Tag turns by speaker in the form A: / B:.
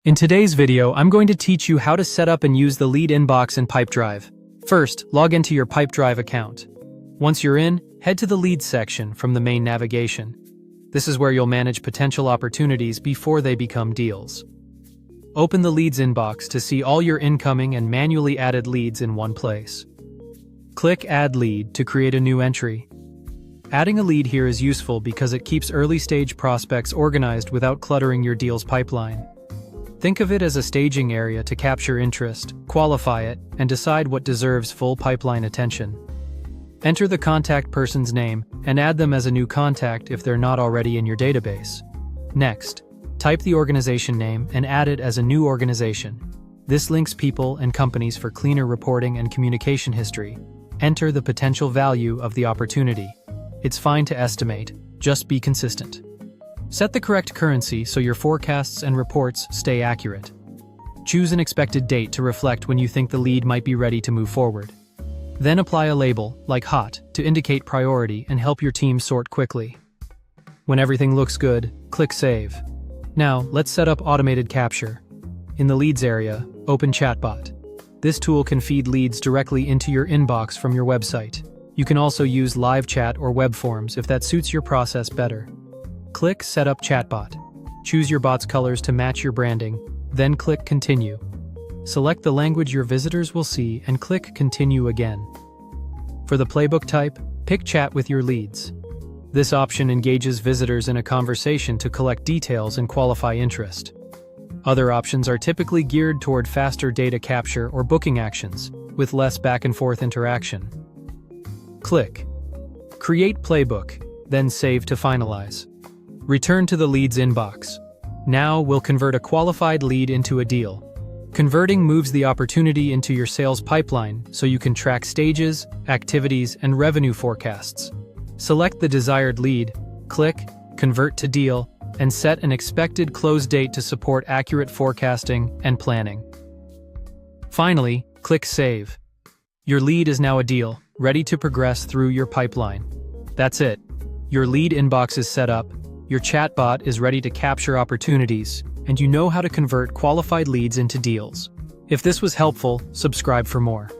A: In today's video, I'm going to teach you how to set up and use the lead inbox in Pipedrive. First, log into your Pipedrive account. Once you're in, head to the Leads section from the main navigation. This is where you'll manage potential opportunities before they become deals. Open the Leads inbox to see all your incoming and manually added leads in one place. Click Add Lead to create a new entry. Adding a lead here is useful because it keeps early-stage prospects organized without cluttering your deal's pipeline. Think of it as a staging area to capture interest, qualify it, and decide what deserves full pipeline attention. Enter the contact person's name and add them as a new contact if they're not already in your database. Next, type the organization name and add it as a new organization. This links people and companies for cleaner reporting and communication history. Enter the potential value of the opportunity. It's fine to estimate, just be consistent. Set the correct currency so your forecasts and reports stay accurate. Choose an expected date to reflect when you think the lead might be ready to move forward. Then apply a label, like hot, to indicate priority and help your team sort quickly. When everything looks good, click Save. Now, let's set up automated capture. In the Leads area, open Chatbot. This tool can feed leads directly into your inbox from your website. You can also use live chat or web forms if that suits your process better. Click Set up Chatbot. Choose your bot's colors to match your branding, then click Continue. Select the language your visitors will see and click Continue again. For the playbook type, pick Chat with your leads. This option engages visitors in a conversation to collect details and qualify interest. Other options are typically geared toward faster data capture or booking actions, with less back-and-forth interaction. Click Create Playbook, then save to finalize. Return to the Leads inbox. Now we'll convert a qualified lead into a deal. Converting moves the opportunity into your sales pipeline so you can track stages, activities, and revenue forecasts. Select the desired lead, click Convert to Deal, and set an expected close date to support accurate forecasting and planning. Finally, click Save. Your lead is now a deal, ready to progress through your pipeline. That's it. Your lead inbox is set up, your chatbot is ready to capture opportunities, and you know how to convert qualified leads into deals. If this was helpful, subscribe for more.